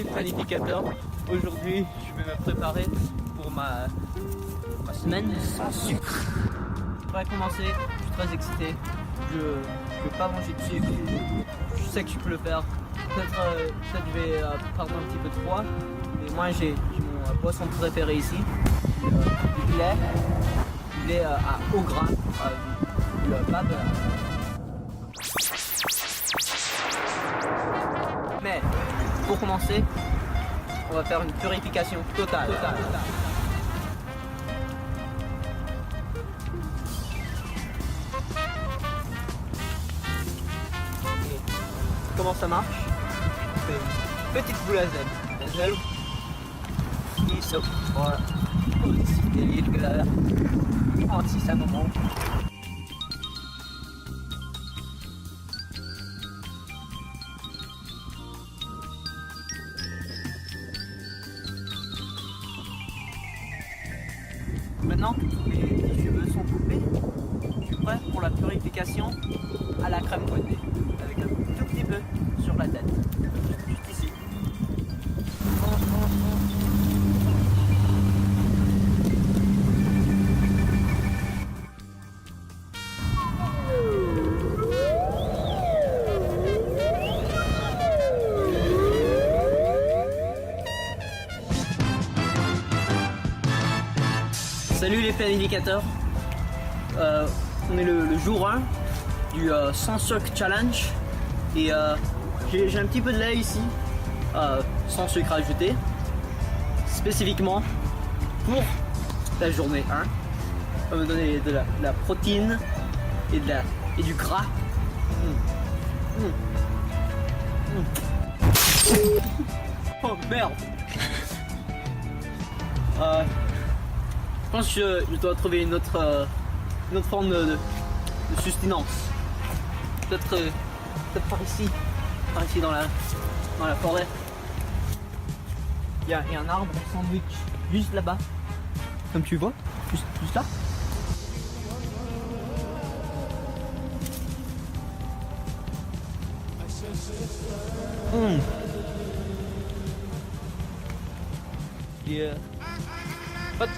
les planificateurs. Aujourd'hui, je vais me préparer pour ma semaine sans sucre. On va commencer, je suis très excité. Je ne vais pas manger de sucre. Je sais que je peux le faire. Peut-être je vais perdre un petit peu de poids. Mais moi, j'ai mon boisson préférée ici. Du lait à haut gras. Pas de... Mais pour commencer, on va faire une purification totale. Comment ça marche? On fait une petite boule à Z. Gel. ISO. Voilà. C'est l'huile que là. Anti ça moment. Maintenant, mes cheveux sont coupés. Je suis prêt pour la purification à la crème fouettée. Avec un tout petit peu sur la tête. Juste ici. Salut les planificateurs, on est le jour 1 du sans sucre challenge et j'ai un petit peu de lait ici, sans sucre ajouté, spécifiquement pour la journée 1. Ça va me donner de la protéine et du gras. Oh merde. Je pense que je dois trouver une autre forme de sustenance. Peut-être par ici dans la forêt. Il y a un arbre sandwich juste là-bas, comme tu vois, juste là. Et,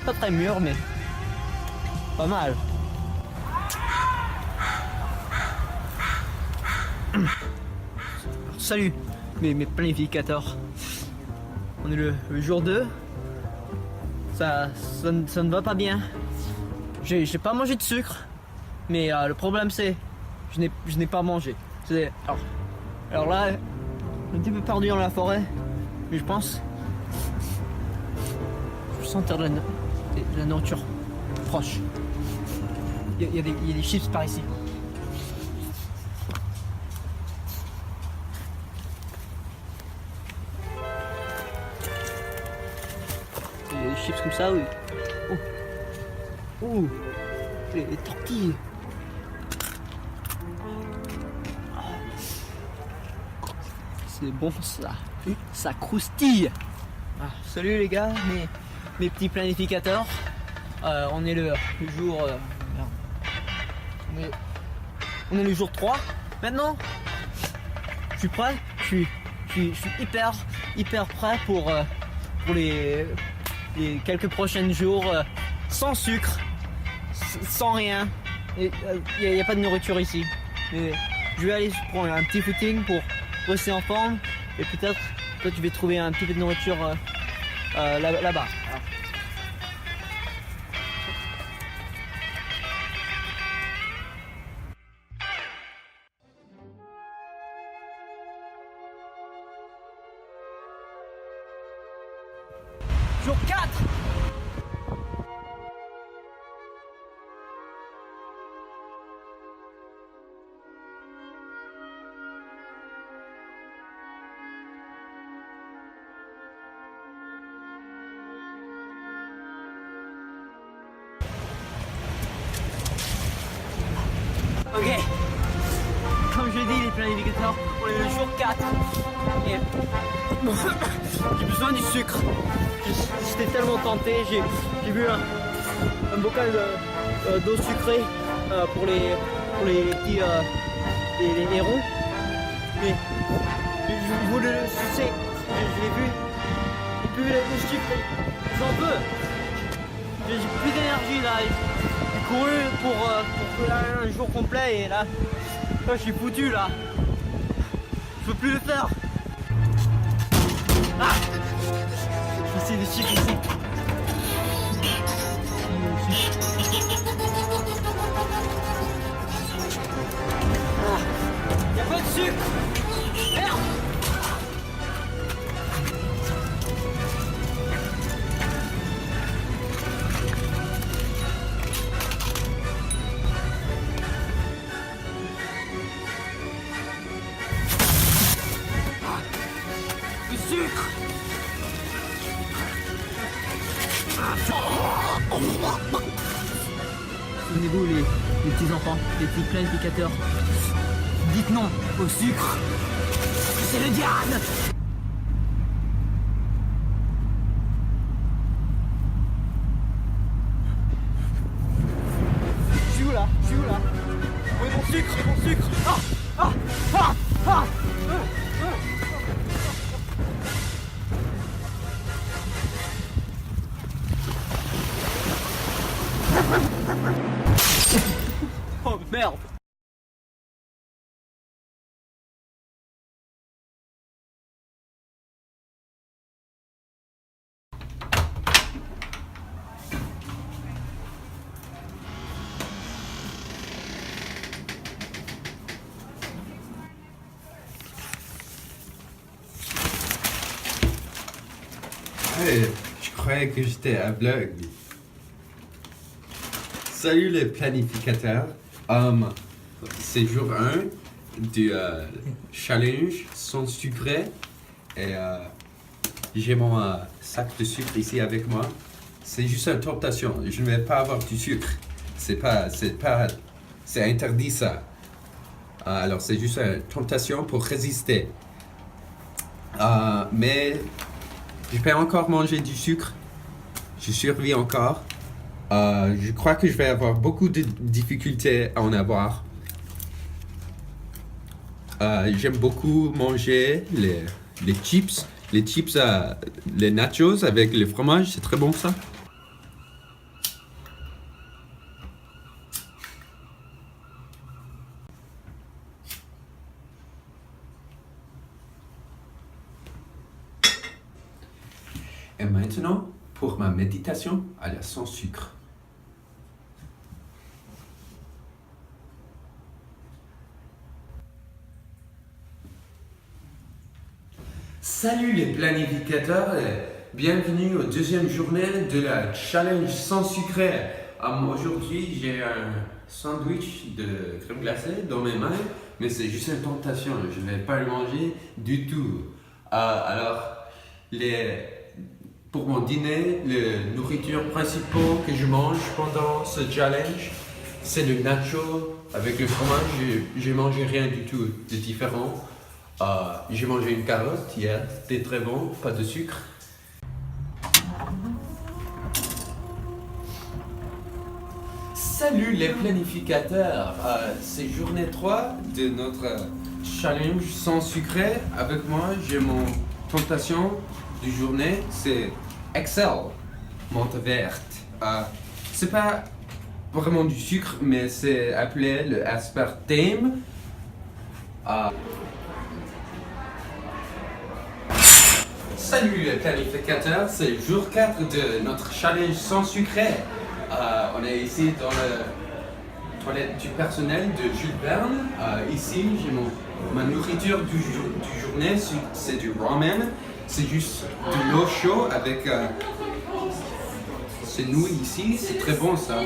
pas très mûr, mais pas mal. Salut mes planificateurs. On est le jour 2. Ça ne va pas bien. J'ai pas mangé de sucre, mais le problème c'est je n'ai pas mangé. Alors là, un petit peu perdu dans la forêt, mais je pense je sens de la nourriture proche. Il y a des chips par ici. Il y a des chips comme ça, oui. Oh, les tortilles. C'est bon ça. Ça croustille. Salut les gars, mes petits planificateurs. On est le jour... on est le jour 3. Maintenant, je suis prêt. Je suis hyper prêt pour les quelques prochains jours sans sucre, sans rien. Il n'y a pas de nourriture ici. Mais je vais aller prendre un petit footing pour rester en forme. Et peut-être toi tu vas trouver un petit peu de nourriture là-bas. Jour 4. Ok, comme je dis les planificateurs, on est le jour 4 et j'ai besoin du sucre. J'étais tellement tenté, j'ai bu un bocal d'eau sucrée pour les petits les ronds, mais je voulais le sucer Je l'ai vu. Et puis le chiffre, j'en peux. J'ai plus d'énergie là. J'ai couru pour un jour complet et là je suis foutu là. Je peux plus le faire. Ah, j'essaie de chiffres ici. Ah, y a pas de sucre. Merde. Sucre. Souvenez-vous les petits enfants, les petits planificateurs. Dites non au sucre. C'est le diable. Je suis où là? Où est mon sucre? Ah ah ah ah. Oh merde! Hey, je croyais que j'étais aveugle. Salut les planificateurs. C'est jour 1 du challenge sans sucré. Et j'ai mon sac de sucre ici avec moi. C'est juste une tentation. Je ne vais pas avoir du sucre. C'est interdit ça. Alors c'est juste une tentation pour résister. Mais je peux encore manger du sucre. Je survis encore. Je crois que je vais avoir beaucoup de difficultés à en avoir. J'aime beaucoup manger les chips. Les nachos avec le fromage, c'est très bon ça. Et maintenant, pour ma méditation à la sans sucre. Salut les planificateurs et bienvenue aux deuxième journée de la challenge sans sucré. Aujourd'hui, j'ai un sandwich de crème glacée dans mes mains, mais c'est juste une tentation, je ne vais pas le manger du tout. Pour mon dîner, la nourriture principale que je mange pendant ce challenge, c'est le nacho avec le fromage. J'ai mangé rien du tout de différent. J'ai mangé une carotte hier, c'était très bon, pas de sucre. Salut les planificateurs, c'est journée 3 de notre challenge sans sucré. Avec moi, j'ai mon tentation du journée, c'est Excel, menthe verte. C'est pas vraiment du sucre, mais c'est appelé le aspartame. Salut les planificateurs, c'est jour 4 de notre challenge sans sucré. On est ici dans la toilette du personnel de Jules Verne. Ici, j'ai ma nourriture du journée, c'est du ramen. C'est juste de l'eau chaude avec ces nouilles ici, c'est très bon ça.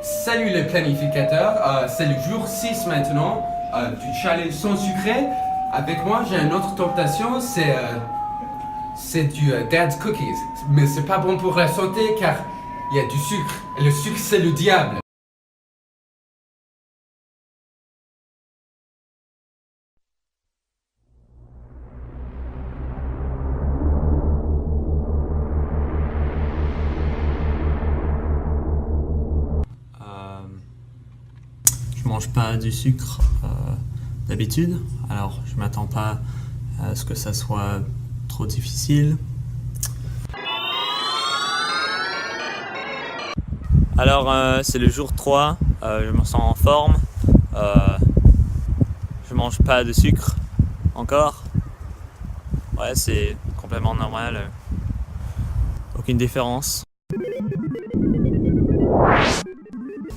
Salut les planificateurs, c'est le jour 6 maintenant du challenge sans sucré. Avec moi, j'ai une autre tentation, c'est du Dad's Cookies. Mais c'est pas bon pour la santé car il y a du sucre. Et le sucre, c'est le diable. Je mange pas du sucre d'habitude, alors je m'attends pas à ce que ça soit trop difficile. Alors c'est le jour 3, je me sens en forme, je mange pas de sucre encore. Ouais, c'est complètement normal, aucune différence.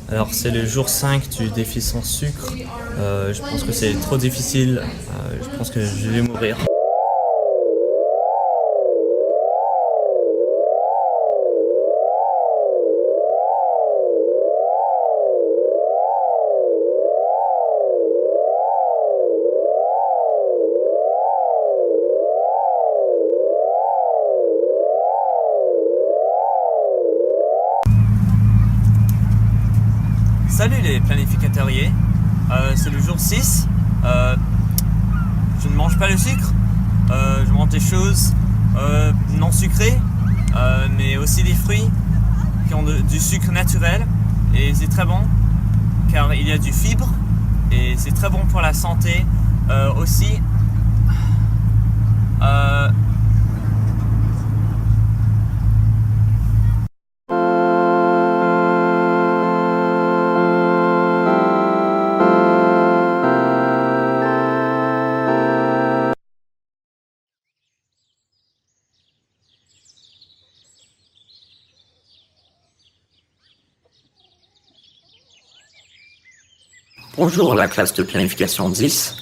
Alors c'est le jour 5 du défi sans sucre, je pense que c'est trop difficile, je pense que je vais mourir. Salut les planificateurs-iers, c'est le jour 6, je ne mange pas le sucre, je mange des choses non sucrées, mais aussi des fruits qui ont du sucre naturel et c'est très bon car il y a du fibre et c'est très bon pour la santé aussi. Bonjour la classe de planification 10.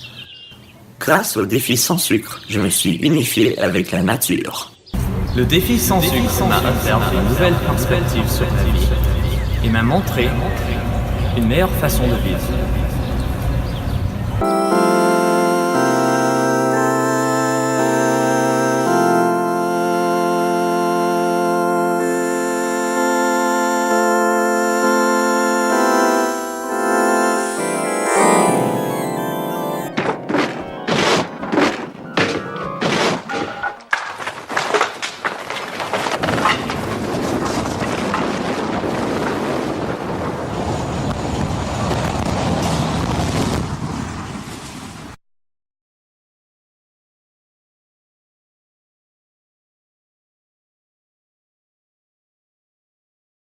Grâce au défi sans sucre, je me suis unifié avec la nature. Le défi sans sucre m'a offert de nouvelles perspectives sur la vie et m'a montré une meilleure façon de vivre.